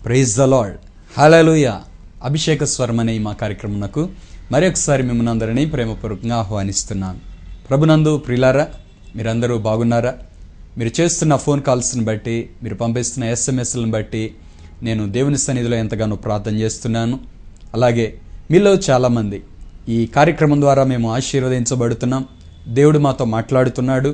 Praise the lord. హల్లెలూయా. అభిషేక స్వరం అనే మా కార్యక్రమంకు మరొకసారి మిమ్మల్ని అందరినీ ప్రేమపూర్వకంగా ఆహ్వానిస్తున్నాను. ప్రభునందు ప్రియులారా, మీరందరూ బాగున్నారా? మీరు చేస్తున్న ఫోన్ కాల్స్ని బట్టి, మీరు పంపిస్తున్న ఎస్ఎంఎస్లను బట్టి నేను దేవుని సన్నిధిలో ఎంతగానో ప్రార్థన చేస్తున్నాను. అలాగే మీలో చాలామంది ఈ కార్యక్రమం ద్వారా మేము ఆశీర్వదించబడుతున్నాం, దేవుడు మాతో మాట్లాడుతున్నాడు,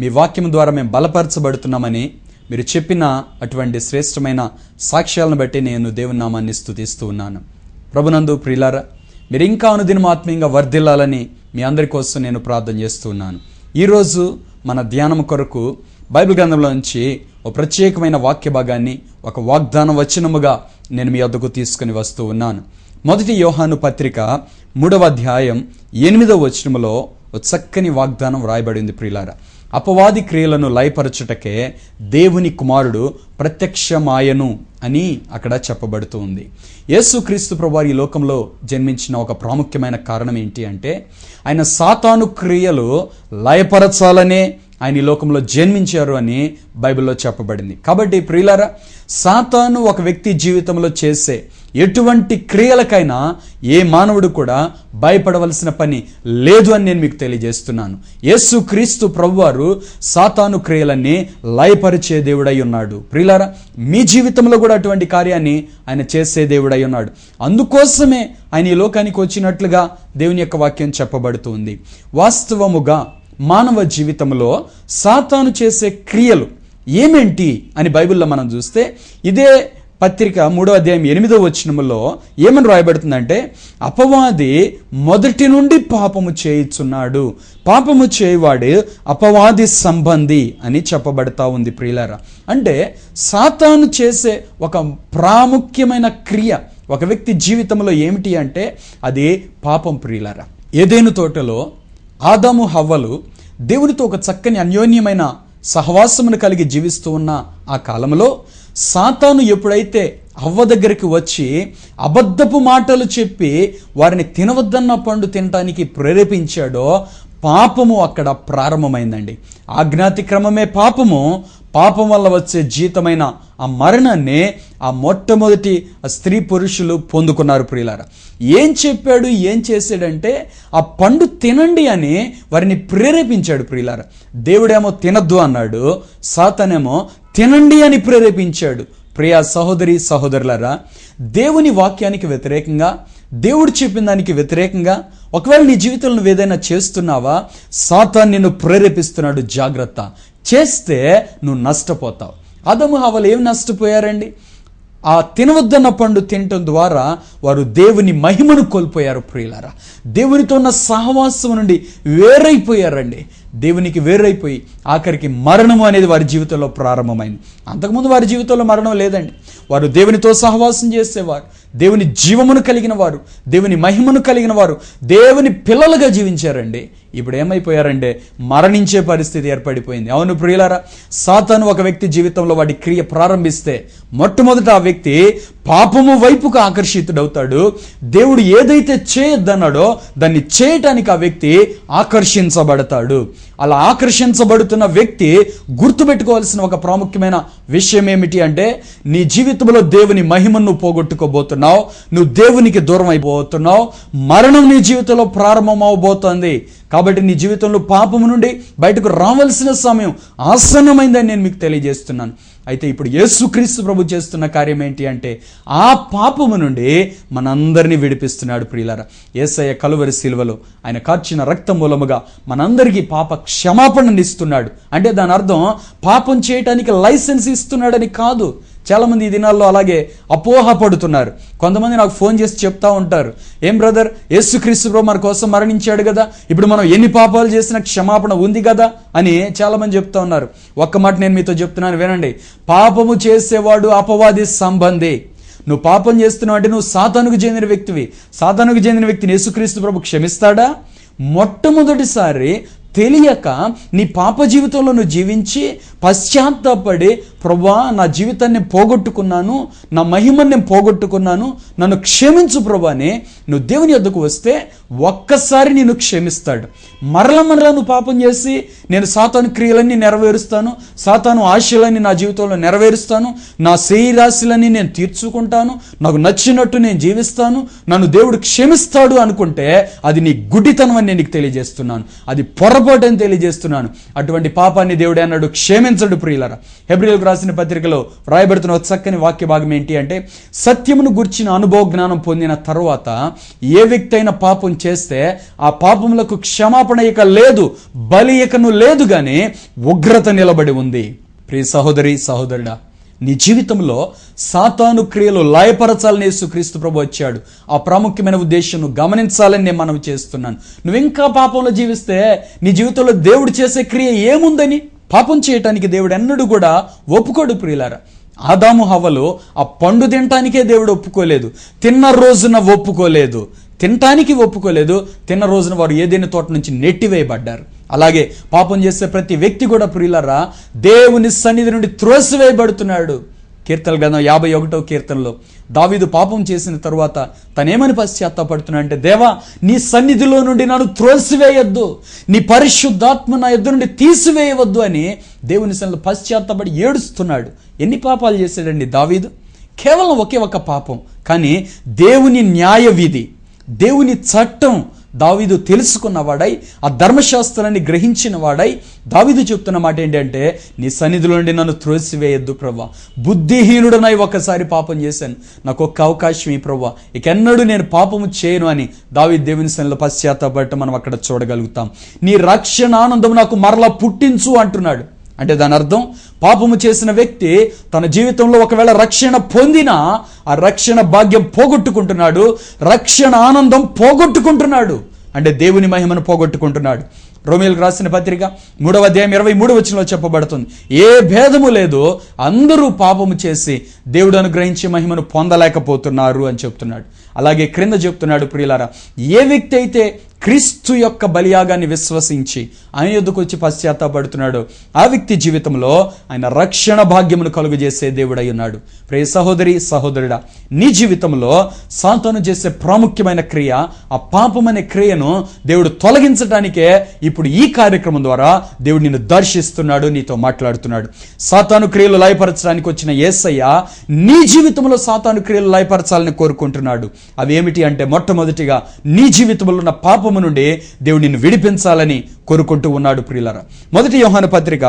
మీ వాక్యం ద్వారా మేము బలపరచబడుతున్నామని మీరు చెప్పిన అటువంటి శ్రేష్టమైన సాక్ష్యాలను బట్టి నేను దేవుని నామాన్ని స్తుతిస్తూ ఉన్నాను. ప్రభునందు ప్రియులారా, మీరు ఇంకా అనుదినం ఆత్మీయంగా వర్ధిల్లాలని మీ అందరి కోసం నేను ప్రార్థన చేస్తూ ఉన్నాను. ఈరోజు మన ధ్యానం కొరకు బైబిల్ గ్రంథంలో నుంచి ఒక ప్రత్యేకమైన వాక్య భాగాన్ని ఒక వాగ్దాన వచనముగా నేను మీ వద్దకు తీసుకుని వస్తూ ఉన్నాను. మొదటి యోహాను పత్రిక 3వ అధ్యాయం 8వ వచనములో ఒక చక్కని వాగ్దానం వ్రాయబడింది. ప్రియులారా, అపవాది క్రియలను లయపరచుటకే దేవుని కుమారుడు ప్రత్యక్షమాయను అని అక్కడ చెప్పబడుతూ ఉంది. యేసుక్రీస్తు ప్రభువారు ఈ లోకంలో జన్మించిన ఒక ప్రాముఖ్యమైన కారణం ఏంటి అంటే, ఆయన సాతాను క్రియలు లయపరచాలనే ఆయన ఈ లోకంలో జన్మించారు అని బైబిల్లో చెప్పబడింది. కాబట్టి ప్రియులారా, సాతాను ఒక వ్యక్తి జీవితంలో చేసే ఎటువంటి క్రియలకైనా ఏ మానవుడు కూడా భయపడవలసిన పని లేదు అని నేను మీకు తెలియజేస్తున్నాను. యేసుక్రీస్తు ప్రభువారు సాతాను క్రియలన్నీ లయపరిచే దేవుడై ఉన్నాడు. ప్రియులారా, మీ జీవితంలో కూడా అటువంటి కార్యాన్ని ఆయన చేసే దేవుడై ఉన్నాడు. అందుకోసమే ఆయన ఈ లోకానికి వచ్చినట్లుగా దేవుని యొక్క వాక్యం చెప్పబడుతుంది. వాస్తవముగా మానవ జీవితంలో సాతాను చేసే క్రియలు ఏమేంటి అని బైబిల్లో మనం చూస్తే, ఇదే పత్రిక 3వ అధ్యాయం 8వ వచనములో ఏమని రాయబడుతుందంటే, అపవాది మొదటి నుండి పాపము చేయుచున్నాడు, పాపము చేయువాడు అపవాది సంబంధి అని చెప్పబడతా ఉంది. ప్రియులారా, అంటే సాతాను చేసే ఒక ప్రాముఖ్యమైన క్రియ ఒక వ్యక్తి జీవితంలో ఏమిటి అంటే అది పాపం. ప్రియులారా, ఏదెను తోటలో ఆదాము హవ్వలు దేవునితో ఒక చక్కని అన్యోన్యమైన సహవాసమును కలిగి జీవిస్తూ ఉన్న ఆ కాలంలో సాతాను ఎప్పుడైతే హవ్వ దగ్గరికి వచ్చి అబద్ధపు మాటలు చెప్పి వారిని తినవద్దన్న పండు తినటానికి ప్రేరేపించాడో పాపము అక్కడ ప్రారంభమైందండి. ఆజ్ఞాతిక్రమమే పాపము. పాపం వల్ల వచ్చే జీతమైన ఆ మరణాన్ని ఆ మొట్టమొదటి స్త్రీ పురుషులు పొందుకున్నారు. ప్రియులారా, ఏం చెప్పాడు, ఏం చేశాడంటే ఆ పండు తినండి అని వారిని ప్రేరేపించాడు. ప్రియులారా, దేవుడేమో తినద్దు అన్నాడు, సాతానేమో తినండి అని ప్రేరేపించాడు. ప్రియా సహోదరి సహోదరులారా, దేవుని వాక్యానికి వ్యతిరేకంగా, దేవుడు చెప్పిన దానికి వ్యతిరేకంగా ఒకవేళ నీ జీవితంలో నువ్వు ఏదైనా చేస్తున్నావా, సాతాను నిన్ను ప్రేరేపిస్తున్నాడు. జాగ్రత్త, చేస్తే నువ్వు నష్టపోతావు. ఆదాము హవ్వలు ఏం నష్టపోయారండి? ఆ తినవద్దన్న పండు తినటం ద్వారా వారు దేవుని మహిమను కోల్పోయారు. ప్రియులారా, దేవునితో ఉన్న సహవాసం నుండి వేరైపోయారండి. దేవునికి వేరైపోయి ఆఖరికి మరణము అనేది వారి జీవితంలో ప్రారంభమైంది. అంతకుముందు వారి జీవితంలో మరణం లేదండి. వారు దేవునితో సహవాసం చేసేవారు, దేవుని జీవమును కలిగిన వారు, దేవుని మహిమను కలిగిన వారు, దేవుని పిల్లలుగా జీవించారండి. ఇప్పుడు ఏమైపోయారంటే మరణించే పరిస్థితి ఏర్పడిపోయింది. అవును ప్రియులారా, సాతాను ఒక వ్యక్తి జీవితంలో వాడి క్రియ ప్రారంభిస్తే మొట్టమొదట ఆ వ్యక్తి పాపము వైపుకు ఆకర్షితుడవుతాడు. దేవుడు ఏదైతే చేయొద్దన్నాడో దాన్ని చేయటానికి ఆ వ్యక్తి ఆకర్షించబడతాడు. అలా ఆకర్షించబడుతున్న వ్యక్తి గుర్తుపెట్టుకోవాల్సిన ఒక ప్రాముఖ్యమైన విషయం ఏమిటి అంటే, నీ జీవితంలో దేవుని మహిమను నువ్వు పోగొట్టుకోబోతున్నావు, నువ్వు దేవునికి దూరం అయిపోతున్నావు, మరణం నీ జీవితంలో ప్రారంభం అవబోతోంది. కాబట్టి నీ జీవితంలో పాపము నుండి బయటకు రావాల్సిన సమయం ఆసన్నమైందని నేను మీకు తెలియజేస్తున్నాను. అయితే ఇప్పుడు యేసుక్రీస్తు ప్రభు చేస్తున్న కార్యం ఏంటి అంటే, ఆ పాపము నుండి మనందరినీ విడిపిస్తున్నాడు. ప్రియులారా, యేసయ్య కలువరి శిలువలో ఆయన కార్చిన రక్తం మూలముగా మనందరికీ పాప క్షమాపణనిస్తున్నాడు. అంటే దాని అర్థం పాపం చేయటానికి లైసెన్స్ ఇస్తున్నాడని కాదు. చాలామంది ఈ దినాల్లో అలాగే అపోహపడుతున్నారు. కొంతమంది నాకు ఫోన్ చేసి చెప్తా ఉంటారు, ఏం బ్రదర్, యేసుక్రీస్తు ప్రభు మన కోసం మరణించాడు కదా, ఇప్పుడు మనం ఎన్ని పాపాలు చేసినా క్షమాపణ ఉంది కదా అని చాలామంది చెప్తా ఉన్నారు. ఒక్క మాట నేను మీతో చెప్తున్నాను, వినండి. పాపము చేసేవాడు అపవాది సంబంధి. నువ్వు పాపం చేస్తున్నావు అంటే నువ్వు సాతానుకు చెందిన వ్యక్తివి. సాతానుకు చెందిన వ్యక్తిని యేసుక్రీస్తు ప్రభు క్షమిస్తాడా? మొట్టమొదటిసారి తెలియక నీ పాప జీవితంలో నువ్వు జీవించి పశ్చాత్తాపడి, ప్రభువా నా జీవితాన్ని పోగొట్టుకున్నాను, నా మహిమను నేను పోగొట్టుకున్నాను, నన్ను క్షమించు ప్రభువా అని నువ్వు దేవుని యొద్దకు వస్తే ఒక్కసారి నిన్ను క్షమిస్తాడు. మరల నువ్వు పాపం చేసి నేను సాతాను క్రియలన్నీ నెరవేరుస్తాను, సాతాను ఆశలన్నీ నా జీవితంలో నెరవేరుస్తాను, నా శరీరాశలన్నీ నేను తీర్చుకుంటాను, నాకు నచ్చినట్టు నేను జీవిస్తాను, నన్ను దేవుడు క్షమిస్తాడు అనుకుంటే అది నీ గుడ్డితనం అని నేను నీకు తెలియజేస్తున్నాను, అది పొరపాటు అని తెలియజేస్తున్నాను. అటువంటి పాపాన్ని దేవుడు అన్నాడు క్షమించడు. ప్రియులారా, హెబ్రీయులకు రాసిన పత్రికలో రాయబడుతున్న చక్కని వాక్య భాగం ఏంటి అంటే, సత్యమును గుర్చిన అనుభవ జ్ఞానం పొందిన తర్వాత ఏ వ్యక్తి అయినా పాపం చేస్తే ఆ పాపములకు క్షమాపణ ఇక లేదు, బలి ఇకను లేదు, గాని ఉగ్రత నిలబడి ఉంది. ప్రియ సహోదరి సహోదరుడా, నీ జీవితంలో సాతాను క్రియలు లయపరచాలని యేసుక్రీస్తు ప్రభు వచ్చాడు. ఆ ప్రాముఖ్యమైన ఉద్దేశం నువ్వు గమనించాలని నేను మనవి చేస్తున్నాను. నువ్వు ఇంకా పాపంలో జీవిస్తే నీ జీవితంలో దేవుడు చేసే క్రియ ఏముందని? పాపం చేయటానికి దేవుడు ఎన్నడూ కూడా ఒప్పుకోడు. ప్రియులారా, ఆదాము హవ్వలు ఆ పండు తినటానికే దేవుడు ఒప్పుకోలేదు, తిన్న రోజున ఒప్పుకోలేదు, తినటానికి ఒప్పుకోలేదు, తిన్న రోజున వారు ఏదైనా తోట నుంచి నెట్టివేయబడ్డారు. అలాగే పాపం చేసే ప్రతి వ్యక్తి కూడా ప్రియులారా దేవుని సన్నిధి నుండి త్రోసివేయబడుతున్నాడు. కీర్తనల గ్రంథం 51వ కీర్తనలో దావీదు పాపం చేసిన తరువాత తనేమని పశ్చాత్తాపడుతున్నా అంటే, దేవా నీ సన్నిధిలో నుండి నన్ను త్రోసివేయొద్దు, నీ పరిశుద్ధాత్మ నా యొద్ద నుండి తీసివేయవద్దు అని దేవుని సన్నిధిలో పశ్చాత్తాపడి ఏడుస్తున్నాడు. ఎన్ని పాపాలు చేశాడండి దావీదు? కేవలం ఒకే ఒక పాపం, కానీ దేవుని న్యాయ విధి, దేవుని చట్టం దావీదు తెలుసుకున్నవాడై, ఆ ధర్మశాస్త్రాన్ని గ్రహించిన వాడై దావీదు చెప్తున్న మాట ఏంటంటే, నీ సన్నిధిలో నుండి నన్ను త్రోసివేయొద్దు ప్రభా, బుద్ధిహీనుడనై ఒకసారి పాపం చేశాను, నాకు ఒక్క అవకాశం ఈ ప్రభా, ఇకెన్నడూ నేను పాపము చేయను అని దావీదు దేవుని సన్నిధిలో పశ్చాత్తాపడటం మనం అక్కడ చూడగలుగుతాం. నీ రక్షణ ఆనందం నాకు మరలా పుట్టించు అంటున్నాడు. అంటే దాని అర్థం, పాపము చేసిన వ్యక్తి తన జీవితంలో ఒకవేళ రక్షణ పొందినా ఆ రక్షణ భాగ్యం పోగొట్టుకుంటున్నాడు, రక్షణ ఆనందం పోగొట్టుకుంటున్నాడు, అంటే దేవుని మహిమను పోగొట్టుకుంటున్నాడు. రోమీయులకు రాసిన పత్రిక 3వ అధ్యాయం 23వ వచనంలో చెప్పబడుతుంది, ఏ భేదము లేదు, అందరూ పాపము చేసి దేవుడు అనుగ్రహించే మహిమను పొందలేకపోతున్నారు అని చెప్తున్నాడు. అలాగే క్రింద చెప్తున్నాడు, ప్రియులారా, ఏ వ్యక్తి అయితే క్రీస్తు యొక్క బలియాగాన్ని విశ్వసించి ఆయన యొద్దకు వచ్చి పశ్చాత్తాపడుతున్నాడు, ఆ వ్యక్తి జీవితంలో ఆయన రక్షణ భాగ్యమును కలుగజేసే దేవుడై ఉన్నాడు. ప్రియ సహోదరి సహోదరుడా, నీ జీవితంలో సాతాను చేసే ప్రాముఖ్యమైన క్రియ, ఆ పాపం అనే క్రియను దేవుడు తొలగించడానికే ఇప్పుడు ఈ కార్యక్రమం ద్వారా దేవుడు నిన్ను దర్శిస్తున్నాడు, నీతో మాట్లాడుతున్నాడు. సాతాను క్రియలు లయపరచడానికి వచ్చిన యేసయ్య నీ జీవితంలో సాతాను క్రియలు లయపరచాలని కోరుకుంటున్నాడు. అవి ఏమిటి అంటే, మొట్టమొదటిగా నీ జీవితంలో ఉన్న పాపము నుండి దేవుడు నిన్ను విడిపించాలని కోరుకుంటూ ఉన్నాడు. ప్రియులారా, 1 యోహాను పత్రిక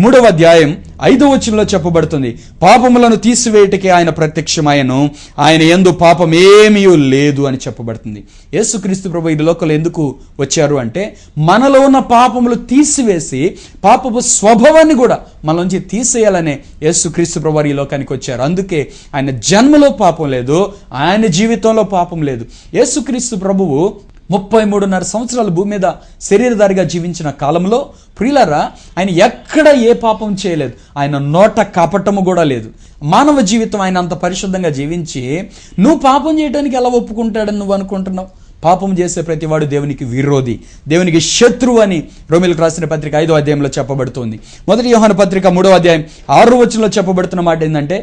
3వ అధ్యాయం 5వ వచనంలో చెప్పబడుతుంది, పాపములను తీసివేయటకే ఆయన ప్రత్యక్షమాయను, ఆయన యందు పాపం ఏమీ లేదు అని చెప్పబడుతుంది. యేసుక్రీస్తు ప్రభు ఈ లోకంలో ఎందుకు వచ్చారు అంటే, మనలో ఉన్న పాపములు తీసివేసి పాపపు స్వభావాన్ని కూడా మనలోంచి తీసేయాలనే యేసుక్రీస్తు ప్రభు ఈ లోకానికి వచ్చారు. అందుకే ఆయన జన్మలో పాపం లేదు, ఆయన జీవితంలో పాపం లేదు. యేసుక్రీస్తు ప్రభువు 33.5 సంవత్సరాలు భూమి మీద శరీరధారిగా జీవించిన కాలంలో ప్రియులారా ఆయన ఎక్కడ ఏ పాపం చేయలేదు, ఆయన నోట కపటము కూడా లేదు. మానవ జీవితం ఆయన అంత పరిశుద్ధంగా జీవించి నువ్వు పాపం చేయడానికి ఎలా ఒప్పుకుంటాడని నువ్వు అనుకుంటున్నావు? పాపం చేసే ప్రతివాడు దేవునికి విరోధి, దేవునికి శత్రువు అని రోమీయులకు రాసిన పత్రిక 5వ అధ్యాయంలో చెప్పబడుతుంది. 1 యోహాను పత్రిక 3వ అధ్యాయం 6వ వచనంలో చెప్పబడుతున్న మాట ఏంటంటే,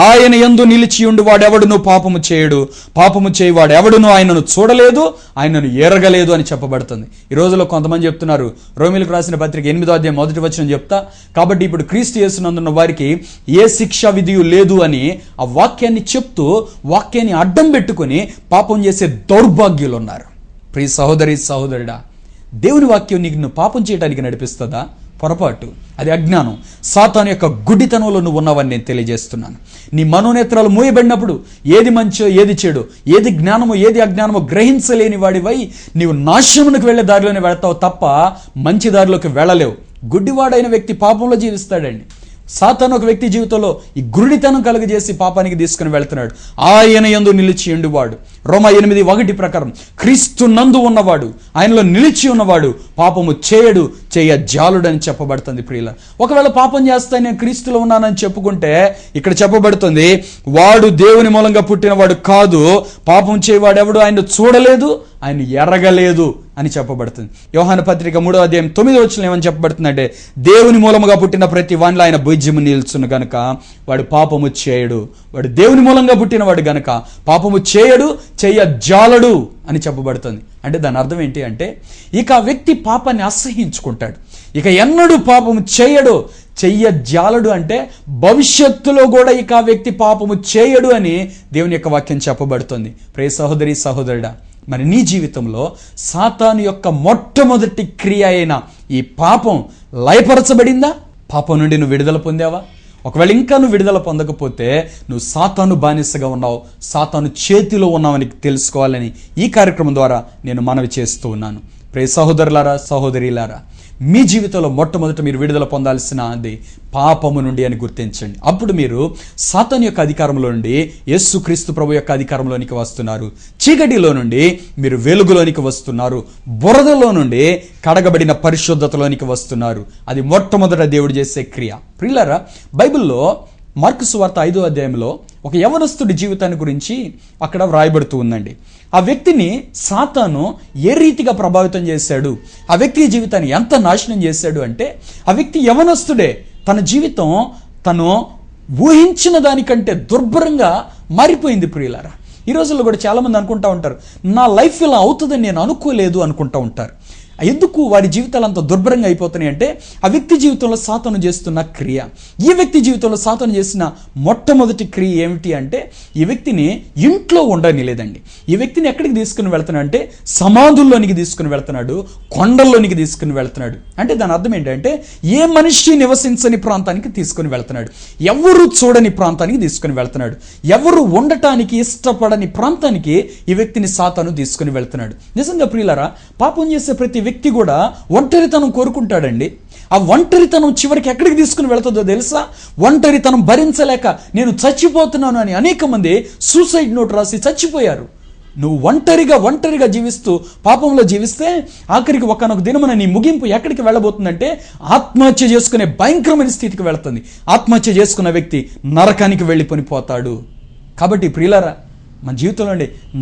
ఆయన యందు నిలిచి ఉండి వాడెవడును పాపము చేయడు, పాపము చేయవాడు ఎవడును ఆయనను చూడలేదు, ఆయనను ఎరగలేదు అని చెప్పబడుతుంది. ఈ రోజులో కొంతమంది చెప్తున్నారు, రోమీయులకు రాసిన పత్రిక 8వ అధ్యాయం 1వ వచనం చెప్తా, కాబట్టి ఇప్పుడు క్రీస్తు యేసునందున్న వారికి ఏ శిక్షా విధియు లేదు అని ఆ వాక్యాన్ని చెప్తూ వాక్యాన్ని అడ్డం పెట్టుకుని పాపం చేసే దౌర్భాగ్యులు ఉన్నారు. ప్రియ సహోదరి సహోదరుడా, దేవుని వాక్యం నీకు నువ్వు పాపం చేయడానికి నడిపిస్తుందా? పొరపాటు, అది అజ్ఞానం. సాతాను యొక్క గుడ్డితనంలో నువ్వు ఉన్నావని నేను తెలియజేస్తున్నాను. నీ మనోనేత్రాలు మూయబడినప్పుడు ఏది మంచో ఏది చెడు, ఏది జ్ఞానమో ఏది అజ్ఞానమో గ్రహించలేని వాడివై నీవు నాశనమునకు వెళ్లే దారిలోనే వెళతావు తప్ప మంచి దారిలోకి వెళ్ళలేవు. గుడ్డివాడైన వ్యక్తి పాపంలో జీవిస్తాడండి. సాతాను ఒక వ్యక్తి జీవితంలో ఈ గురుడితనం కలుగజేసి పాపానికి తీసుకుని వెళ్తున్నాడు. ఆయన యందు నిలిచి ఉండువాడు, రోమా 8:1 ప్రకారం క్రీస్తు నందు ఉన్నవాడు, ఆయనలో నిలిచి ఉన్నవాడు పాపము చేయడు, చేయజాలుడని చెప్పబడుతుంది. ప్రియుల, ఒకవేళ పాపం చేస్తా నేను క్రీస్తులో ఉన్నానని చెప్పుకుంటే ఇక్కడ చెప్పబడుతుంది, వాడు దేవుని మూలంగా పుట్టినవాడు కాదు, పాపం చేయవాడు ఎవడు ఆయన చూడలేదు, ఆయన ఎరగలేదు అని చెప్పబడుతుంది. యోహాను పత్రిక 3వ అధ్యాయం 9వ వచనం ఏమని చెప్పబడుతుందంటే, దేవుని మూలముగా పుట్టిన ప్రతి వానిలో ఆయన బీజము నిల్చును గనుక వాడు పాపము చేయడు. వాడు దేవుని మూలంగా పుట్టినవాడు గనుక పాపము చేయడు, చేయజాలడు అని చెప్పబడుతుంది. అంటే దాని అర్థం ఏంటి అంటే, ఇక ఆ వ్యక్తి పాపాన్ని అసహించుకుంటాడు, ఇక ఎన్నడూ పాపము చేయడు, చెయ్యజాలడు. అంటే భవిష్యత్తులో కూడా ఇక ఆ వ్యక్తి పాపము చేయడు అని దేవుని యొక్క వాక్యం చెప్పబడుతుంది. ప్రియ సహోదరి సహోదరుడా, మరి నీ జీవితంలో సాతాను యొక్క మొట్టమొదటి క్రియ అయిన ఈ పాపం లయపరచబడిందా? పాపం నుండి నువ్వు విడుదల పొందావా? ఒకవేళ ఇంకా నువ్వు విడుదల పొందకపోతే నువ్వు సాతాను బానిసగా ఉన్నావు, సాతాను చేతిలో ఉన్నావని తెలుసుకోవాలని ఈ కార్యక్రమం ద్వారా నేను మనవి చేస్తూ ఉన్నాను. ప్రియ సహోదరులారా సహోదరిలారా, మీ జీవితంలో మొట్టమొదట మీరు విడుదల పొందాల్సినది పాపము నుండి అని గుర్తించండి. అప్పుడు మీరు సాతాను యొక్క అధికారంలో నుండి యేసుక్రీస్తు ప్రభు యొక్క అధికారంలోనికి వస్తున్నారు. చీకటిలో నుండి మీరు వెలుగులోనికి వస్తున్నారు. బురదలో నుండి కడగబడిన పరిశుద్ధతలోనికి వస్తున్నారు. అది మొట్టమొదట దేవుడు చేసే క్రియ. ప్రియులారా, బైబిల్లో మార్కు సువార్త 5వ అధ్యాయంలో ఒక యవనస్తుడి జీవితాన్ని గురించి అక్కడ వ్రాయబడుతూ ఉందండి. ఆ వ్యక్తిని సాతాను ఏ రీతిగా ప్రభావితం చేశాడు, ఆ వ్యక్తి జీవితాన్ని ఎంత నాశనం చేశాడు అంటే, ఆ వ్యక్తి యవనస్తుడే, తన జీవితం తను ఊహించిన దానికంటే దుర్భరంగా మారిపోయింది. ప్రియులారా, ఈ రోజుల్లో కూడా చాలామంది అనుకుంటా ఉంటారు, నా లైఫ్ ఇలా అవుతుందని నేను అనుకోలేదు అనుకుంటా ఉంటారు. ఎందుకు వారి జీవితాలు అంత దుర్భరంగా అయిపోతున్నాయి అంటే, ఆ వ్యక్తి జీవితంలో సాతాను చేస్తున్న క్రియ. ఈ వ్యక్తి జీవితంలో సాతాను చేసిన మొట్టమొదటి క్రియ ఏమిటి అంటే, ఈ వ్యక్తిని ఇంట్లో ఉండనిలేదండి. ఈ వ్యక్తిని ఎక్కడికి తీసుకుని వెళ్తున్నాడు అంటే, సమాధుల్లోనికి తీసుకుని వెళ్తున్నాడు, కొండల్లోనికి తీసుకుని వెళ్తున్నాడు. అంటే దాని అర్థం ఏంటంటే, ఏ మనిషి నివసించని ప్రాంతానికి తీసుకుని వెళ్తున్నాడు, ఎవరు చూడని ప్రాంతానికి తీసుకుని వెళ్తున్నాడు, ఎవరు ఉండటానికి ఇష్టపడని ప్రాంతానికి ఈ వ్యక్తిని సాతాను తీసుకుని వెళ్తున్నాడు. నిజంగా ప్రియులారా, పాపం చేసే ప్రతి వ్యక్తి కూడా ఒంటరితనం కోరుకుంటాడండి. ఆ ఒంటరితనం చివరికి ఎక్కడికి తీసుకుని వెళ్తుందో తెలుసా? ఒంటరితనం భరించలేక నేను చచ్చిపోతున్నాను అని అనేక మంది సూసైడ్ నోట్ రాసి చచ్చిపోయారు. నువ్వు ఒంటరిగా జీవిస్తూ పాపంలో జీవిస్తే ఆఖరికి ఒకనొక దినమున నీ ముగింపు ఎక్కడికి వెళ్ళబోతుందంటే, ఆత్మహత్య చేసుకునే భయంకరమైన స్థితికి వెళుతుంది. ఆత్మహత్య చేసుకున్న వ్యక్తి నరకానికి వెళ్ళిపోతాడు. కాబట్టి ప్రియులారా, మన జీవితంలో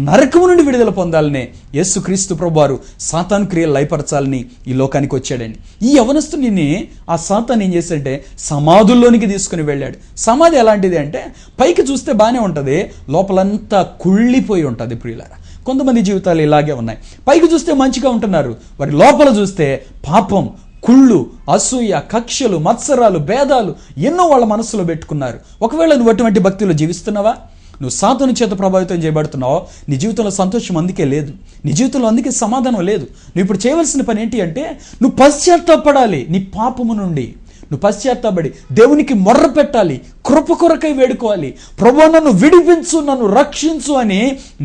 నరకము నుండి విడుదల పొందాలనే యేసుక్రీస్తు ప్రభువారు సాతాను క్రియలు లయపరచాలని ఈ లోకానికి వచ్చాడండి. ఈ యవనస్తుని ఆ సాతాను ఏం చేశాడంటే సమాధుల్లోనికి తీసుకుని వెళ్ళాడు. సమాధి ఎలాంటిది అంటే, పైకి చూస్తే బాగానే ఉంటుంది, లోపలంతా కుళ్ళిపోయి ఉంటుంది. ప్రియులారా, కొంతమంది జీవితాలు ఇలాగే ఉన్నాయి. పైకి చూస్తే మంచిగా ఉంటున్నారు, వారి లోపల చూస్తే పాపం, కుళ్ళు, అసూయ, కక్షలు, మత్సరాలు, భేదాలు ఎన్నో వాళ్ళ మనసులో పెట్టుకున్నారు. ఒకవేళ నువ్వు అటువంటి భక్తిలో జీవిస్తున్నావా? నువ్వు సాతాను చేత ప్రభావితం చేయబడుతున్నావు. నీ జీవితంలో సంతోషం అందుకే లేదు, నీ జీవితంలో అందుకే సమాధానం లేదు. నువ్వు ఇప్పుడు చేయవలసిన పని ఏంటి అంటే, నువ్వు పశ్చాత్తాపడాలి. నీ పాపము నుండి నువ్వు పశ్చాత్తాపడి దేవునికి మొర్ర పెట్టాలి, కృప కొరకై వేడుకోవాలి. ప్రభువా నన్ను విడిపించు, నన్ను రక్షించు అని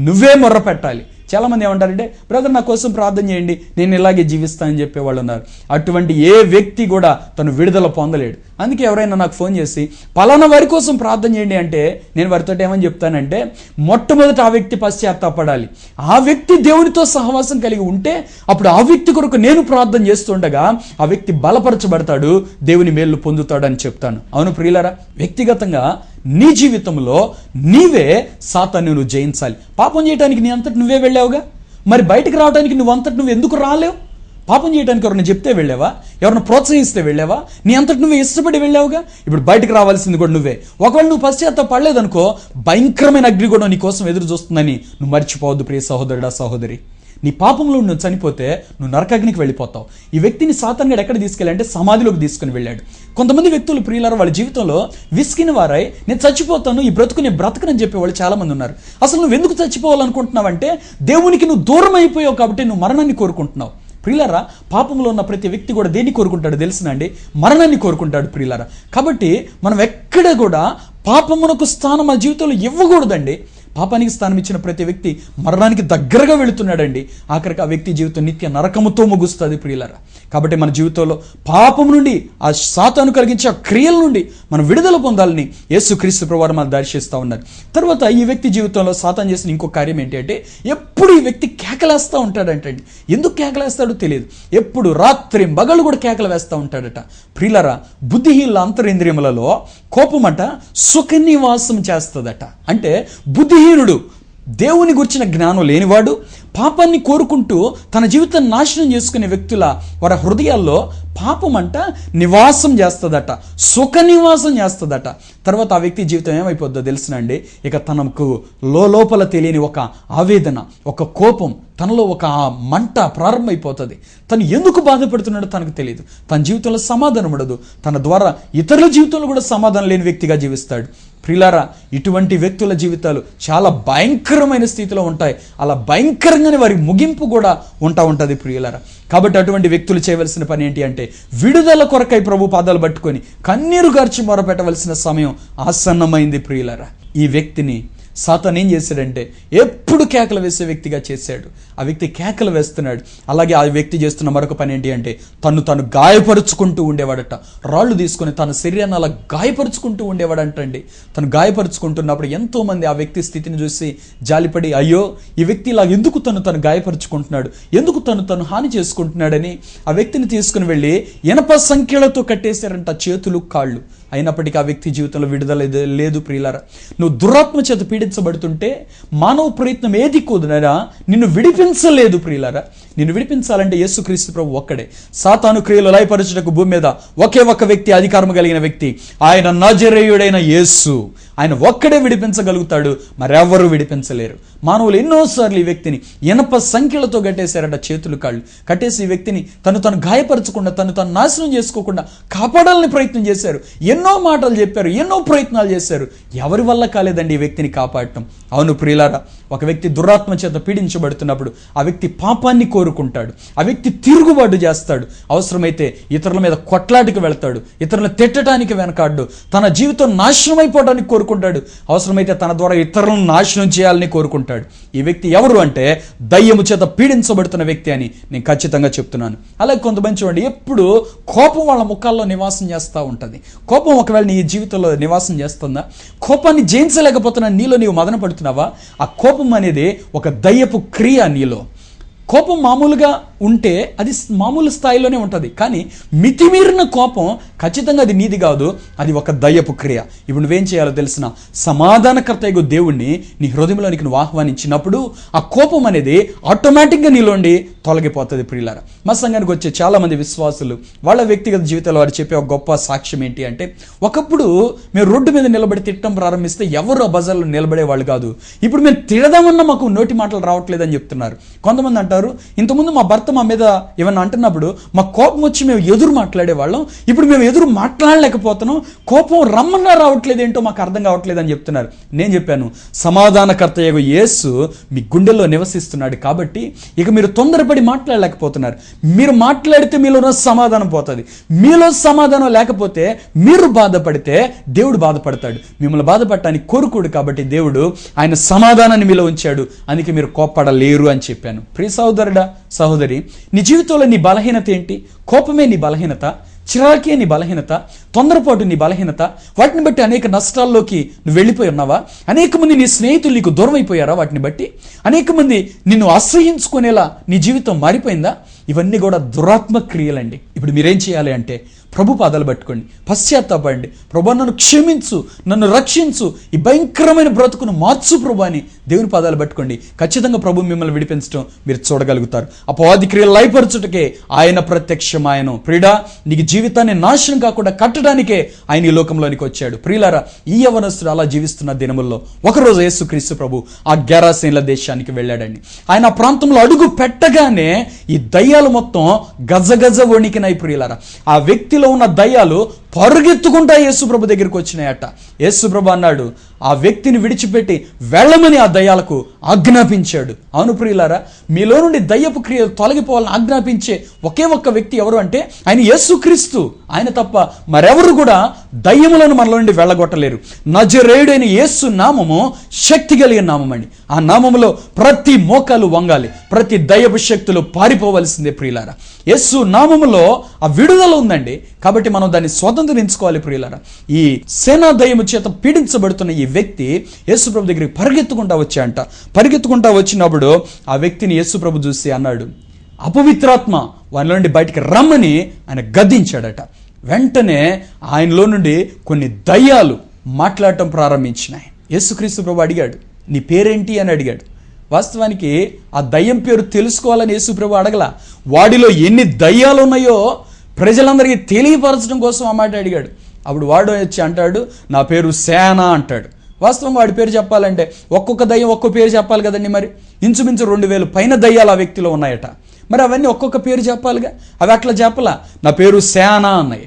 నువ్వే మొర్ర పెట్టాలి. చాలామంది ఏమంటారంటే, బ్రదర్ నా కోసం ప్రార్థన చేయండి, నేను ఇలాగే జీవిస్తానని చెప్పేవాళ్ళు ఉన్నారు. అటువంటి ఏ వ్యక్తి కూడా తను విడుదల పొందలేడు. అందుకే ఎవరైనా నాకు ఫోన్ చేసి పలానా వారి కోసం ప్రార్థన చేయండి అంటే, నేను వారితో ఏమని చెప్తానంటే, మొట్టమొదట ఆ వ్యక్తి పశ్చాత్తాపడాలి. ఆ వ్యక్తి దేవునితో సహవాసం కలిగి ఉంటే అప్పుడు ఆ వ్యక్తి కొరకు నేను ప్రార్థన చేస్తుండగా ఆ వ్యక్తి బలపరచబడతాడు, దేవుని మేలు పొందుతాడు అని చెప్తాను. అవును ప్రియులారా, వ్యక్తిగతంగా నీ జీవితంలో నీవే సాతాన్ని నువ్వు జయించాలి. పాపం చేయడానికి నీ అంతటి నువ్వే వెళ్ళావుగా, మరి బయటకు రావడానికి నువ్వు ఎందుకు రాలేవు? పాపం చేయడానికి ఎవరైనా చెప్తే వెళ్ళావా? ఎవరైనా ప్రోత్సహిస్తే వెళ్ళావా? నీ అంతటి నువ్వే ఇష్టపడి వెళ్ళావుగా. ఇప్పుడు బయటకు రావాల్సింది కూడా నువ్వే. ఒకవేళ నువ్వు పశ్చాత్తాపడలేదనుకో, భయంకరమైన అగ్ని కూడా నీ కోసం ఎదురు చూస్తుందని నువ్వు మర్చిపోవద్దు ప్రియ సహోదరుడా సహోదరి. నీ పాపంలో నువ్వు చనిపోతే నువ్వు నరకాగ్నికి వెళ్ళిపోతావు. ఈ వ్యక్తిని సాతాను ఎక్కడ తీసుకెళ్ళాలంటే సమాధిలోకి తీసుకుని వెళ్ళాడు. కొంతమంది వ్యక్తులు ప్రియులారా వాళ్ళ జీవితంలో విసిగిన వారై నేను చచ్చిపోతాను, ఈ బ్రతుకు నేను బ్రతకనని చెప్పేవాళ్ళు చాలా మంది ఉన్నారు. అసలు నువ్వు ఎందుకు చచ్చిపోవాలనుకుంటున్నావంటే, దేవునికి నువ్వు దూరం అయిపోయావు కాబట్టి నువ్వు మరణాన్ని కోరుకుంటున్నావు. ప్రియులారా, పాపంలో ఉన్న ప్రతి వ్యక్తి కూడా దేన్ని కోరుకుంటాడు తెలుసునండి? మరణాన్ని కోరుకుంటాడు ప్రియులారా. కాబట్టి మనం ఎక్కడ కూడా పాపమునకు స్థానం మన జీవితంలో ఇవ్వకూడదండి. పాపానికి స్థానం ఇచ్చిన ప్రతి వ్యక్తి మరణానికి దగ్గరగా వెళుతున్నాడండి. ఆఖరికి ఆ వ్యక్తి జీవితం నిత్య నరకముతో ముగుస్తుంది ప్రియులారా. కాబట్టి మన జీవితంలో పాపం నుండి, ఆ సాతాను కలిగించే ఆ క్రియల నుండి మనం విడుదల పొందాలని యేసుక్రీస్తు ప్రభువారు మనం దర్శిస్తూ ఉన్నారు. తర్వాత ఈ వ్యక్తి జీవితంలో సాతాను చేసిన ఇంకో కార్యం ఏంటి అంటే, ఎప్పుడు ఈ వ్యక్తి కేకలేస్తూ ఉంటాడంటండి. ఎందుకు కేకలేస్తాడో తెలియదు, ఎప్పుడు రాత్రి మగళ్ళు కూడా కేకలు వేస్తూ ఉంటాడట. ప్రియులారా, బుద్ధిహీనుల అంతరింద్రియములలో కోపమట సుఖనివాసం చేస్తుందట. అంటే బుద్ధిహీనుడు, దేవుని గురించిన జ్ఞానం లేనివాడు, పాపాన్ని కోరుకుంటూ తన జీవితాన్ని నాశనం చేసుకునే వ్యక్తుల వారి హృదయాల్లో పాపం అంట నివాసం చేస్తుందట, సుఖ నివాసం చేస్తుందట. తర్వాత ఆ వ్యక్తి జీవితం ఏమైపోద్దో తెలుసునండి, ఇక తనకు లోపల తెలియని ఒక ఆవేదన, ఒక కోపం, తనలో ఒక మంట ప్రారంభమైపోతుంది. తను ఎందుకు బాధపడుతున్నాడో తనకు తెలియదు. తన జీవితంలో సమాధానం ఉండదు. తన ద్వారా ఇతరుల జీవితంలో కూడా సమాధానం లేని వ్యక్తిగా జీవిస్తాడు. ప్రియులారా, ఇటువంటి వ్యక్తుల జీవితాలు చాలా భయంకరమైన స్థితిలో ఉంటాయి. అలా భయంకరంగానే వారి ముగింపు కూడా ఉంటుంది ప్రియులారా. కాబట్టి అటువంటి వ్యక్తులు చేయవలసిన పని ఏంటి అంటే, విడుదల కొరకై ప్రభు పాదాలు పట్టుకొని కన్నీరు గార్చి మొరపెట్టవలసిన సమయం ఆసన్నమైంది ప్రియులారా. ఈ వ్యక్తిని సాతాను ఏం చేశాడంటే, ఎప్పుడు కేకలు వేసే వ్యక్తిగా చేశాడు. ఆ వ్యక్తి కేకలు వేస్తున్నాడు. అలాగే ఆ వ్యక్తి చేస్తున్న మరొక పని ఏంటి అంటే, తను గాయపరుచుకుంటూ ఉండేవాడట. రాళ్ళు తీసుకొని తన శరీరాన్ని అలా గాయపరుచుకుంటూ ఉండేవాడంటండి. తను గాయపరుచుకుంటున్నప్పుడు ఎంతో మంది ఆ వ్యక్తి స్థితిని చూసి జాలిపడి, అయ్యో ఈ వ్యక్తి ఇలా ఎందుకు తను గాయపరుచుకుంటున్నాడు, ఎందుకు తను హాని చేసుకుంటున్నాడని ఆ వ్యక్తిని తీసుకుని వెళ్ళి ఇనప సంఖ్యలతో కట్టేశారంట చేతులు కాళ్ళు. అయినప్పటికీ ఆ వ్యక్తి జీవితంలో విడుదల లేదు ప్రియులారా. నువ్వు దురాత్మ చేత పీడించబడుతుంటే మానవ ప్రయత్నం ఏది కుదరనా నిన్ను విడిపించలేదు ప్రియులారా. నిన్ను విడిపించాలంటే యేసుక్రీస్తు ప్రభు ఒక్కడే. సాతాను క్రియలు లయపరచుటకు భూమి మీద ఒకే ఒక్క వ్యక్తి అధికారం కలిగిన వ్యక్తి, ఆయన నజరేయుడైన యేసు. ఆయన ఒక్కడే విడిపించగలుగుతాడు, మరెవరూ విడిపించలేరు. మానవులు ఎన్నోసార్లు ఈ వ్యక్తిని ఇనప సంఖ్యలతో కట్టేశారట చేతులు కాళ్ళు. కట్టేసి ఈ వ్యక్తిని తను గాయపరచకుండా తను నాశనం చేసుకోకుండా కాపాడాలని ప్రయత్నం చేశారు. ఎన్నో మాటలు చెప్పారు, ఎన్నో ప్రయత్నాలు చేశారు. ఎవరి వల్ల కాలేదండి ఈ వ్యక్తిని కాపాడటం. అవును ప్రియులారా, ఒక వ్యక్తి దురాత్మ చేత పీడించబడుతున్నప్పుడు ఆ వ్యక్తి పాపాన్ని కోరుకుంటాడు. ఆ వ్యక్తి తిరుగుబాటు చేస్తాడు. అవసరమైతే ఇతరుల మీద కొట్లాటికి వెళ్తాడు, ఇతరులను తిట్టడానికి వెనకాడు, తన జీవితం నాశనం అయిపోవడానికి కోరుకుంటాడు. అవసరమైతే తన ద్వారా ఇతరులను నాశనం చేయాలని కోరుకుంటాడు. ఈ వ్యక్తి ఎవరు అంటే, దయ్యము చేత పీడించబడుతున్న వ్యక్తి అని నేను ఖచ్చితంగా చెప్తున్నాను. అలాగే కొంతమంది చూడండి, ఎప్పుడు కోపం వాళ్ళ ముఖాల్లో నివాసం చేస్తూ ఉంటుంది. కోపం ఒకవేళ నీ జీవితంలో నివాసం చేస్తుందా? కోపాన్ని జయించలేకపోతున్నా నీలో నీవు మదన పడుతున్నావా? ఆ కోపం అనేది ఒక దయ్యపు క్రియ నీలో. కోపం మామూలుగా ఉంటే అది మామూలు స్థాయిలోనే ఉంటుంది, కానీ మితిమీరిన కోపం ఖచ్చితంగా అది నీది కాదు, అది ఒక దయ్యపు క్రియ. ఇప్పుడు నువ్వేం చేయాలో తెలిసిన, సమాధానకర్తయ్య దేవుణ్ణి నీ హృదయంలోనికి నువ్వు ఆహ్వానించినప్పుడు ఆ కోపం అనేది ఆటోమేటిక్గా నీలోండి తొలగిపోతుంది ప్రియులారా. మా సంఘానికి వచ్చే చాలా మంది విశ్వాసులు వాళ్ళ వ్యక్తిగత జీవితంలో వారు చెప్పే ఒక గొప్ప సాక్ష్యం ఏంటి అంటే, ఒకప్పుడు మేము రోడ్డు మీద నిలబడి తిట్టడం ప్రారంభిస్తే ఎవరు ఆ బజార్లో నిలబడే వాళ్ళు కాదు. ఇప్పుడు మేము తిడదామన్నా మాకు నోటి మాటలు రావట్లేదని చెప్తున్నారు. కొంతమంది అంటారు, ఇంతకుముందు మా భర్త మా మీద ఏమన్నా అంటున్నప్పుడు మా కోపం వచ్చి మేము ఎదురు మాట్లాడేవాళ్ళం, ఇప్పుడు మేము ఎదురు మాట్లాడలేకపోతున్నాం, కోపం రమ్మన్నా రావట్లేదు, ఏంటో మాకు అర్థం కావట్లేదు అని చెప్తున్నారు. నేను చెప్పాను, సమాధానకర్తయ్య యేసు మీ గుండెల్లో నివసిస్తున్నాడు కాబట్టి ఇక మీరు తొందరపడి మాట్లాడలేకపోతున్నారు. మీరు మాట్లాడితే మీలో సమాధానం పోతుంది. మీలో సమాధానం లేకపోతే మీరు బాధపడితే దేవుడు బాధపడతాడు. మిమ్మల్ని బాధపడటానికి కోరుకోడు కాబట్టి దేవుడు ఆయన సమాధానాన్ని మీలో ఉంచాడు. అందుకే మీరు కోప్పడలేరు అని చెప్పాను. ప్రియ సహోదరుడా, సహోదరి, నీ జీవితంలో నీ బలహీనత ఏంటి? కోపమే నీ బలహీనత, చిరాకే నీ బలహీనత, తొందరపాటు నీ బలహీనత. వాటిని బట్టి అనేక నష్టాల్లోకి నువ్వు వెళ్ళిపోయి ఉన్నావా? అనేక మంది నీ స్నేహితులు నీకు దూరం అయిపోయారా? వాటిని బట్టి అనేక మంది నిన్ను అసహ్యించుకునేలా నీ జీవితం మారిపోయిందా? ఇవన్నీ కూడా దురాత్మ క్రియలండి. ఇప్పుడు మీరేం చేయాలి అంటే, ప్రభు పాదాలు పట్టుకోండి, పశ్చాత్తాపడండి. ప్రభు నన్ను క్షమించు, నన్ను రక్షించు, ఈ భయంకరమైన బ్రతుకును మార్చు ప్రభు అని దేవుని పాదాలు పట్టుకోండి. ఖచ్చితంగా ప్రభు మిమ్మల్ని విడిపించడం మీరు చూడగలుగుతారు. అపవాది క్రియలు లయపరచుటకే ఆయన ప్రత్యక్షమాయను. ప్రియుడా, నీకు జీవితాన్ని నాశనం కాకుండా కట్టడానికే ఆయన ఈ లోకంలోనికి వచ్చాడు. ప్రియులారా, ఈ యవనస్తుడు అలా జీవిస్తున్న దినముల్లో ఒకరోజు యేసుక్రీస్తు ప్రభు ఆ గెరాసేన్ల దేశానికి వెళ్ళాడండి. ఆయన ఆ ప్రాంతంలో అడుగు పెట్టగానే ఈ దయ్యాలు మొత్తం గజగజ వణికినాయి. ప్రియులారా, ఆ వ్యక్తిలో ఉన్న దయ్యాలు పరుగెత్తుకుంటా యేసుప్రభు దగ్గరికి వచ్చినాయట. యేసుప్రభు అన్నాడు, ఆ వ్యక్తిని విడిచిపెట్టి వెళ్ళమని ఆ దయ్యాలకు ఆజ్ఞాపించాడు. అవును ప్రియులారా, మీలో నుండి దయ్యపు క్రియలు తొలగిపోవాలని ఆజ్ఞాపించే ఒకే ఒక్క వ్యక్తి ఎవరు అంటే ఆయన యేసుక్రీస్తు. ఆయన తప్ప మరెవరు కూడా దయ్యములను మనలో నుండి వెళ్ళగొట్టలేరు. నజరేయుడైన యేసు నామము శక్తి కలిగిన నామం అండి. ఆ నామములో ప్రతి మోకాలు వంగాలి, ప్రతి దయ్యపు శక్తులు పారిపోవలసిందే ప్రియులారా. యేసు నామములో ఆ విడుదల ఉందండి. కాబట్టి మనం దాన్ని స్వతంత్రించుకోవాలి ప్రియులారా. ఈ సేనా దయ్యము చేత పీడించబడుతున్న ఈ వ్యక్తి యేసుప్రభు దగ్గరికి పరిగెత్తుకుంటా వచ్చాయంట. పరిగెత్తుకుంటా వచ్చినప్పుడు ఆ వ్యక్తిని యేసుప్రభు చూసి అన్నాడు, అపవిత్రాత్మ వానిలో నుండి బయటికి రమ్మని ఆయన గద్దించాడట. వెంటనే ఆయనలో నుండి కొన్ని దయ్యాలు మాట్లాడటం ప్రారంభించినాయి. యేసుక్రీస్తు ప్రభు అడిగాడు, నీ పేరేంటి అని అడిగాడు. వాస్తవానికి ఆ దయ్యం పేరు తెలుసుకోవాలని యేసుప్రభు అడగల. వాడిలో ఎన్ని దయ్యాలు ఉన్నాయో ప్రజలందరికీ తెలియపరచడం కోసం ఆ మాట అడిగాడు. అప్పుడు వాడు వచ్చి అంటాడు, నా పేరు సేన అంటాడు. వాస్తవంగా వాడి పేరు చెప్పాలంటే ఒక్కొక్క దయ్యం ఒక్కొక్క పేరు చెప్పాలి కదండి. మరి ఇంచుమించు 2000 పైన దయ్యాలు ఆ వ్యక్తిలో ఉన్నాయట. మరి అవన్నీ ఒక్కొక్క పేరు చెప్పాలిగా. అవి అట్లా చెప్పలా, నా పేరు సేన అన్నాయి.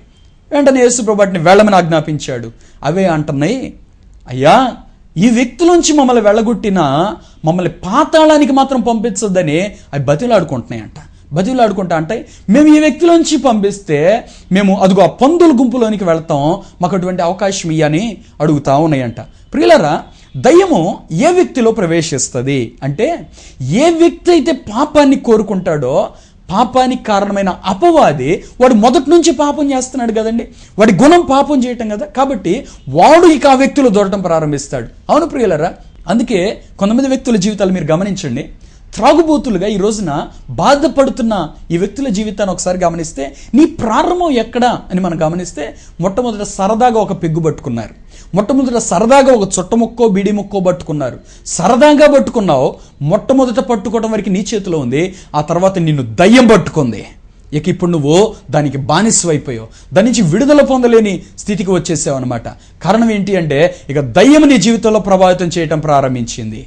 వెంటనే యేసుప్రభు వాటిని వెళ్ళమని ఆజ్ఞాపించాడు. అవే అంటున్నాయి, అయ్యా ఈ వ్యక్తిలోంచి మమ్మల్ని వెళ్ళగొట్టినా మమ్మల్ని పాతాళానికి మాత్రం పంపించొద్దని అవి బతిలాడుకుంటున్నాయంట. బతిలాడుకుంటా అంటే మేము ఈ వ్యక్తిలోంచి పంపిస్తే మేము అదిగో ఆ పందుల గుంపులోనికి వెళ్తాం, మాకు అటువంటి అవకాశం ఇయ్యని అడుగుతా ఉన్నాయంట. ప్రియులారా, దయ్యము ఏ వ్యక్తిలో ప్రవేశిస్తుంది అంటే ఏ వ్యక్తి అయితే పాపాన్ని కోరుకుంటాడో, పాపానికి కారణమైన అపవాది వాడు మొదటి నుంచి పాపం చేస్తున్నాడు కదండి. వాడి గుణం పాపం చేయటం కదా. కాబట్టి వాడు ఇక ఆ వ్యక్తులు దొరకడం ప్రారంభిస్తాడు. అవును ప్రియులారా, అందుకే కొంతమంది వ్యక్తుల జీవితాలు మీరు గమనించండి. త్రాగుబోతులుగా ఈ రోజున బాధపడుతున్న ఈ వ్యక్తుల జీవితాన్ని ఒకసారి గమనిస్తే నీ ప్రారంభం ఎక్కడా అని మనం గమనిస్తే మొట్టమొదట సరదాగా ఒక పెగ్గు పట్టుకున్నారు. మొట్టమొదట సరదాగా ఒక చుట్ట ముక్కో బీడి ముక్కో పట్టుకున్నారు. సరదాగా పట్టుకున్నావు. మొట్టమొదట పట్టుకోవడం వరకు నీ చేతిలో ఉంది. ఆ తర్వాత నిన్ను దయ్యం పట్టుకుంది. ఇక ఇప్పుడు నువ్వు దానికి బానిసవైపోయావు. దాని నుంచి విడుదల పొందలేని స్థితికి వచ్చేసావు అనమాట. కారణం ఏంటి అంటే ఇక దయ్యం నీ జీవితంలో ప్రభావితం చేయటం ప్రారంభించింది.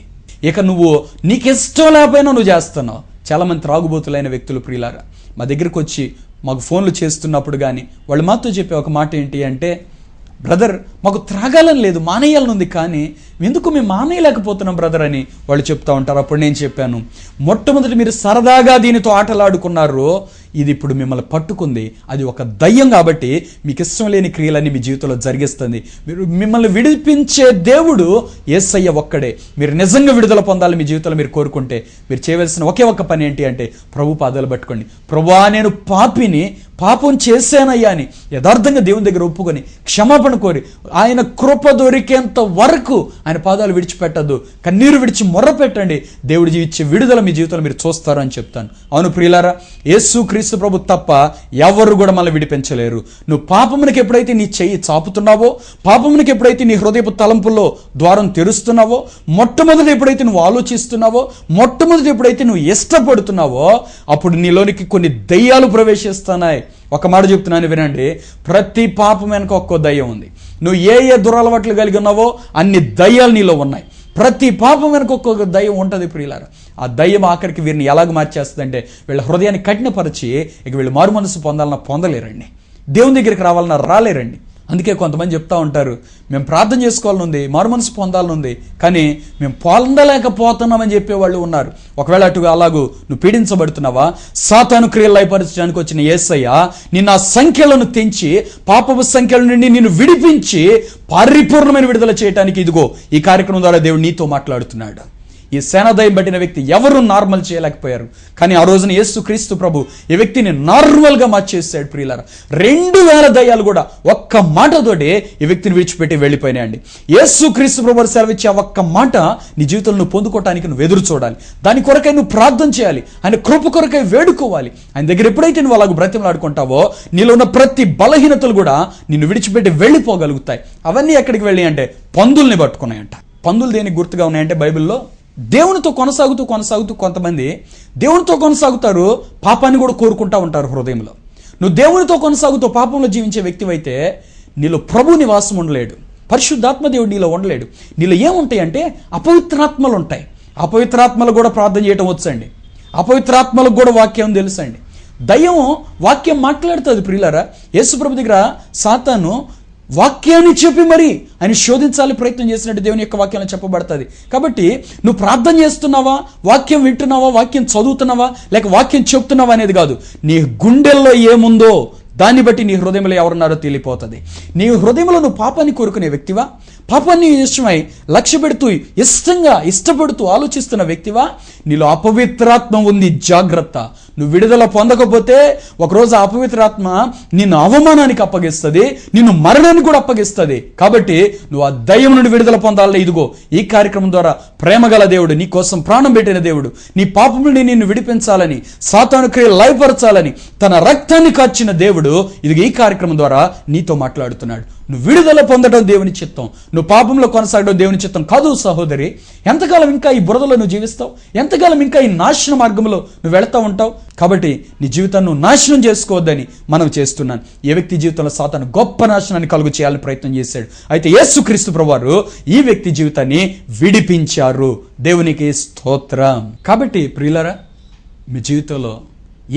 ఇక నువ్వు నీకు ఇష్టం లేకపోయినా నువ్వు చేస్తున్నావు. చాలామంది త్రాగుబోతులైన వ్యక్తులు ప్రియులారా మా దగ్గరికి వచ్చి మాకు ఫోన్లు చేస్తున్నప్పుడు కానీ వాళ్ళు మాతో చెప్పే ఒక మాట ఏంటి అంటే, బ్రదర్ మాకు త్రాగాలని లేదు, మానేయాలని ఉంది, కానీ ఎందుకు మేము మానేయలేకపోతున్నాం బ్రదర్ అని వాళ్ళు చెప్తా ఉంటారు. అప్పుడు నేను చెప్పాను, మొట్టమొదటి మీరు సరదాగా దీనితో ఆటలాడుకున్నారు, ఇది ఇప్పుడు మిమ్మల్ని పట్టుకుంది. అది ఒక దయ్యం కాబట్టి మీకు ఇష్టం లేని క్రియలన్నీ మీ జీవితంలో జరిగిస్తుంది. మీరు మిమ్మల్ని విడిపించే దేవుడు యేసయ్య ఒక్కడే. మీరు నిజంగా విడుదల పొందాలి మీ జీవితంలో మీరు కోరుకుంటే మీరు చేయవలసిన ఒకే ఒక్క పని ఏంటి అంటే ప్రభు పాదాలు పట్టుకోండి. ప్రభువా నేను పాపిని, పాపం చేశానయ్యా అని యథార్థంగా దేవుని దగ్గర ఒప్పుకొని క్షమాపణ కోరి ఆయన కృప దొరికేంత వరకు ఆయన పాదాలు విడిచిపెట్టద్దు, కన్నీరు విడిచి మొర్ర పెట్టండి. దేవుడు ఇచ్చే విడుదల మీ జీవితంలో మీరు చూస్తారు అని చెప్తాను. అవును ప్రియులారా, యేసు క్రీస్తు ప్రభు తప్ప ఎవరు కూడా మనల్ని విడిపించలేరు. నువ్వు పాపమునికి ఎప్పుడైతే నీ చెయ్యి చాపుతున్నావో, పాపమునికి ఎప్పుడైతే నీ హృదయపు తలంపుల్లో ద్వారం తెరుస్తున్నావో, మొట్టమొదటి ఎప్పుడైతే నువ్వు ఆలోచిస్తున్నావో, మొట్టమొదటి ఎప్పుడైతే నువ్వు ఇష్టపడుతున్నావో, అప్పుడు నీలోనికి కొన్ని దయ్యాలు ప్రవేశిస్తున్నాయి. ఒక మాట చెప్తున్నాను వినండి, ప్రతి పాపం వెనక ఒక్కో దయ్యం ఉంది. నువ్వు ఏ ఏ దురలవాట్లు కలిగి ఉన్నావో అన్ని దయ్యాలు నీలో ఉన్నాయి. ప్రతి పాపం వెనక ఒక్కొక్క దయ్యం ఉంటుంది ప్రియులారా. ఆ దయ్యం ఆఖరికి వీరిని ఎలాగ మార్చేస్తుందంటే వీళ్ళ హృదయాన్ని కఠినపరిచి ఇక వీళ్ళు మారు మనసు పొందాలన్నా పొందలేరండి, దేవుని దగ్గరికి రావాలన్నా రాలేరండి. అందుకే కొంతమంది చెప్తా ఉంటారు, మేము ప్రార్థన చేసుకోవాలనుంది, మారు మనసు పొందాలనుంది, కానీ మేము పొందలేకపోతున్నామని చెప్పేవాళ్ళు ఉన్నారు. ఒకవేళ అటుగా అలాగూ నువ్వు పీడించబడుతున్నావా, సాతాను క్రియలు లయపరచడానికి వచ్చిన యేసయ్య నిన్ను ఆ సంఖ్యలను తెంచి పాపపు సంఖ్యల నుండి నిన్ను విడిపించి పరిపూర్ణమైన విడుదల చేయడానికి ఇదిగో ఈ కార్యక్రమం ద్వారా దేవుడు నీతో మాట్లాడుతున్నాడు. ఈ సేనాదయం పట్టిన వ్యక్తి ఎవరు నార్మల్ చేయలేకపోయారు, కానీ ఆ రోజున యేసు క్రీస్తు ప్రభు ఈ వ్యక్తిని నార్మల్గా మార్చేసాడు. ప్రియులారా, 2000 దయ్యాలు కూడా ఒక్క మాటతోటి ఈ వ్యక్తిని విడిచిపెట్టి వెళ్ళిపోయినాయండి. యేసు క్రీస్తు ప్రభు సెలవిచ్చే ఒక్క మాట నీ జీవితంలో నువ్వు పొందుకోవడానికి నువ్వు ఎదురు చూడాలి. దాని కొరకై నువ్వు ప్రార్థన చేయాలి, ఆయన కృప కొరకై వేడుకోవాలి. ఆయన దగ్గర ఎప్పుడైతే నువ్వు అలాగ బ్రతిమలాడుకుంటావో నీలో ఉన్న ప్రతి బలహీనతలు కూడా నిన్ను విడిచిపెట్టి వెళ్ళిపోగలుగుతాయి. అవన్నీ ఎక్కడికి వెళ్ళి అంటే పందుల్ని పట్టుకున్నాయంట. పందులు దేనికి గుర్తుగా ఉన్నాయంటే బైబిల్లో దేవునితో కొనసాగుతూ కొంతమంది దేవునితో కొనసాగుతారు, పాపాన్ని కూడా కోరుకుంటా ఉంటారు హృదయంలో. నువ్వు దేవునితో కొనసాగుతూ పాపంలో జీవించే వ్యక్తివైతే నీలో ప్రభు నివాసం ఉండలేడు, పరిశుద్ధాత్మ దేవుడు నీలో ఉండలేడు. నీలో ఏముంటాయి అంటే అపవిత్రాత్మలు ఉంటాయి. అపవిత్రాత్మలు కూడా ప్రార్థన చేయటం వచ్చండి, అపవిత్రాత్మలకు కూడా వాక్యం తెలుసండి. దయ్యం వాక్యం మాట్లాడుతుంది ప్రియులారా. యేసుప్రభు దగ్గర సాతాను వాక్యాన్ని చెప్పి మరి ఆయన శోధించాలి ప్రయత్నం చేసినట్టు దేవుని యొక్క వాక్యాన్ని చెప్పబడుతుంది. కాబట్టి నువ్వు ప్రార్థన చేస్తున్నావా, వాక్యం వింటున్నావా, వాక్యం చదువుతున్నావా, లేక వాక్యం చెప్తున్నావా అనేది కాదు. నీ గుండెల్లో ఏముందో దాన్ని బట్టి నీ హృదయంలో ఎవరున్నారో తెలియపోతుంది. నీ హృదయంలో నువ్వు పాపాన్ని కోరుకునే వ్యక్తివా, పాపాన్ని ఇష్టమై లక్ష్య పెడుతూ ఇష్టపడుతూ ఆలోచిస్తున్న వ్యక్తివా, నీలో అపవిత్రాత్మ ఉంది, జాగ్రత్త. నువ్వు విడుదల పొందకపోతే ఒకరోజు అపవిత్రాత్మ నిన్ను అవమానానికి అప్పగిస్తుంది, నిన్ను మరణానికి కూడా అప్పగిస్తుంది. కాబట్టి నువ్వు ఆ దయ్యం నుండి విడుదల పొందాలని ఇదిగో ఈ కార్యక్రమం ద్వారా ప్రేమగల దేవుడు, నీ కోసం ప్రాణం పెట్టిన దేవుడు, నీ పాపం నుండి నిన్ను విడిపించాలని, సాతాను క్రియలు లయపరచాలని తన రక్తాన్ని కార్చిన దేవుడు ఇదిగో ఈ కార్యక్రమం ద్వారా నీతో మాట్లాడుతున్నాడు. నువ్వు విడుదల పొందడం దేవుని చిత్తం, నువ్వు పాపంలో కొనసాగడం దేవుని చిత్తం కాదు సహోదరి. ఎంతకాలం ఇంకా ఈ బురదలో నువ్వు జీవిస్తావు? ఎంతకాలం ఇంకా ఈ నాశన మార్గంలో నువ్వు వెళతా ఉంటావు? కాబట్టి నీ జీవితాన్ని నువ్వు నాశనం చేసుకోవద్దని మనం చేస్తున్నాను. ఏ వ్యక్తి జీవితంలో సాతాను గొప్ప నాశనాన్ని కలుగు చేయాలని ప్రయత్నం చేశాడు, అయితే యేసుక్రీస్తు ప్రభువారు ఈ వ్యక్తి జీవితాన్ని విడిపించారు. దేవునికి స్తోత్రం. కాబట్టి ప్రియులారా, మీ జీవితంలో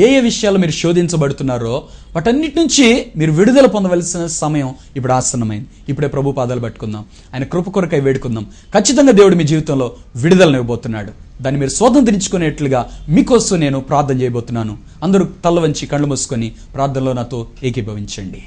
ఏ ఏ విషయాలు మీరు శోధించబడుతున్నారో వాటన్నిటి నుంచి మీరు విడుదల పొందవలసిన సమయం ఇప్పుడు ఆసన్నమైంది. ఇప్పుడే ప్రభు పాదాలు పట్టుకుందాం, ఆయన కృప కొరకై వేడుకుందాం. ఖచ్చితంగా దేవుడు మీ జీవితంలో విడుదలనివ్వబోతున్నాడు. దాన్ని మీరు స్వాతంత్రించుకునేట్లుగా మీకోసం నేను ప్రార్థన చేయబోతున్నాను. అందరూ తల్ల వంచి కళ్ళు మూసుకొని ప్రార్థనలో నాతో ఏకీభవించండి.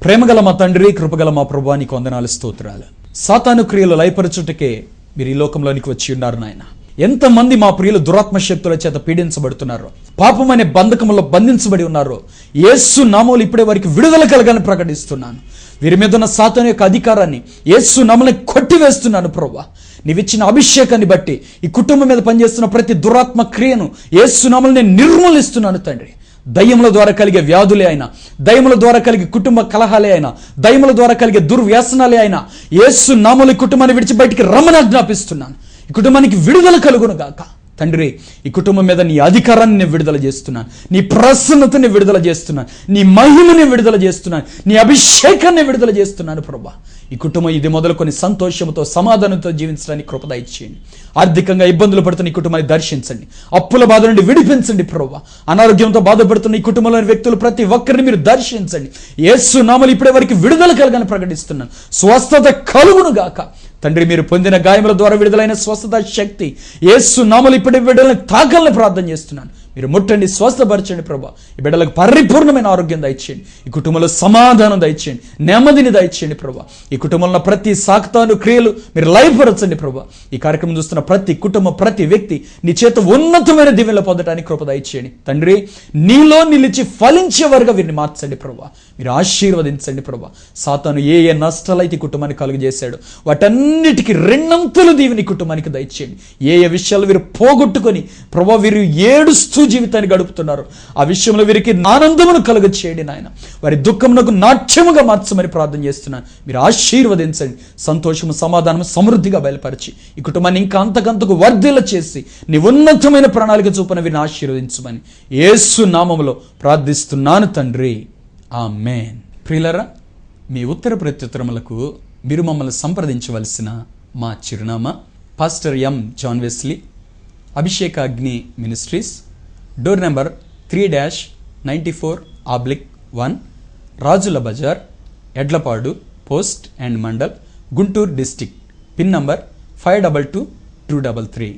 ప్రేమగల మా తండ్రి, కృపగల మా ప్రభువా, నీకు వందనాలు, స్తోత్రాలు. సాతాను క్రియలు లయపరచుటకే మీరు ఈ లోకంలోనికి వచ్చి ఉన్నారు నాయన. ఎంతమంది మా ప్రియులు దురాత్మ శక్తుల చేత పీడించబడుతున్నారో, పాపం అనే బంధకంలో బంధించబడి ఉన్నారో, యేసు నామములో ఇప్పుడే వారికి విడుదల కలగాలని ప్రకటిస్తున్నాను. వీరి మీద ఉన్న సాతాను యొక్క అధికారాన్ని యేసు నామములో కొట్టివేస్తున్నాను ప్రభువా. నీవిచ్చిన అభిషేకాన్ని బట్టి ఈ కుటుంబం మీద పనిచేస్తున్న ప్రతి దురాత్మ క్రియను యేసు నామములో నేను నిర్మూలిస్తున్నాను తండ్రి. దయ్యముల ద్వారా కలిగే వ్యాధులే అయినా, దయ్యముల ద్వారా కలిగే కుటుంబ కలహాలే అయినా, దయ్యముల ద్వారా కలిగే దుర్వ్యసనాలే అయినా, యేసు నామములో ఈ కుటుంబాన్ని విడిచి బయటికి రమ్మని ఆజ్ఞాపిస్తున్నాను. ఈ కుటుంబానికి విడుదల కలుగును గాక తండ్రి. ఈ కుటుంబం మీద నీ అధికారాన్ని నేను విడుదల చేస్తున్నాను, నీ ప్రసన్నతని విడుదల చేస్తున్నాను, నీ మహిమని విడుదల చేస్తున్నాను, నీ అభిషేకాన్ని విడుదల చేస్తున్నాను ప్రభువా. ఈ కుటుంబం ఇది మొదలుకొని సంతోషంతో సమాధానంతో జీవించడానికి కృప దయచేయండి. ఆర్థికంగా ఇబ్బందులు పడుతున్న ఈ కుటుంబాన్ని దర్శించండి, అప్పుల బాధ నుండి విడిపించండి ప్రభువా. అనారోగ్యంతో బాధపడుతున్న ఈ కుటుంబంలోని వ్యక్తులు ప్రతి ఒక్కరిని మీరు దర్శించండి. యేసు నామములో ఇప్పుడే వారికి విడుదల కలగాలని ప్రకటిస్తున్నాను. స్వస్థత కలుగును గాక తండ్రి. మీరు పొందిన గాయముల ద్వారా విడుదలైన స్వస్థత శక్తి యేసు నామములో ఇప్పుడే విడుదలని తాకాలని ప్రార్థన చేస్తున్నాను. మీరు ముట్టండి, స్వస్థపరచండి ప్రభువా. ఈ బిడ్డలకు పరిపూర్ణమైన ఆరోగ్యం దయచేయండి, ఈ కుటుంబంలో సమాధానం దయచేయండి, నెమ్మదిని దయచేయండి ప్రభువా. ఈ కుటుంబంలో ప్రతి సాకుతాను క్రియలు మీరు లయపరచండి ప్రభువా. ఈ కార్యక్రమం చూస్తున్న ప్రతి కుటుంబం, ప్రతి వ్యక్తి నీ చేత ఉన్నతమైన దీవెనలు పొందడానికి కృప దయచేయండి తండ్రి. నీలో నిలిచి ఫలించేవారుగా వీరిని మార్చండి ప్రభువా. మీరు ఆశీర్వదించండి ప్రభువా. సాతాను ఏ ఏ నష్టాలైతే కుటుంబానికి కలుగజేశాడు వాటన్నిటికీ రెండంతలు దీవెని కుటుంబానికి దయచేయండి. ఏ ఏ విషయాలు వీరు పోగొట్టుకొని ప్రభువా వీరు ఏడుస్తూ జీవితాన్ని గడుపుతున్నారు, ఆ విషయంలో వీరికి ఆనందమును కలుగ చేయండి నాయన. వారి దుఃఖమునకు నాట్యముగా మార్చమని ప్రార్థన చేస్తున్నాను. మీరు ఆశీర్వదించండి, సంతోషము సమాధానము సమృద్ధిగా బయలుపరిచి ఈ కుటుంబాన్ని ఇంకా అంతకంతకు వర్ధిల్ల చేసి నీ ఉన్నతమైన ప్రణాళిక చూపన వీరిని ఆశీర్వదించమని యేసు నామములో ప్రార్థిస్తున్నాను తండ్రి, ఆమేన్. ప్రియులారా, మీ ఉత్తర ప్రత్యుత్తరములకు మీరు మమ్మల్ని సంప్రదించవలసిన మా చిరునామా పాస్టర్ ఎం జాన్ వెస్లీ, అభిషేక అగ్ని ministries, door number 3-94/1, Rajula Bazar, Edlapadu post and mandal, Guntur district. Pin number 522233.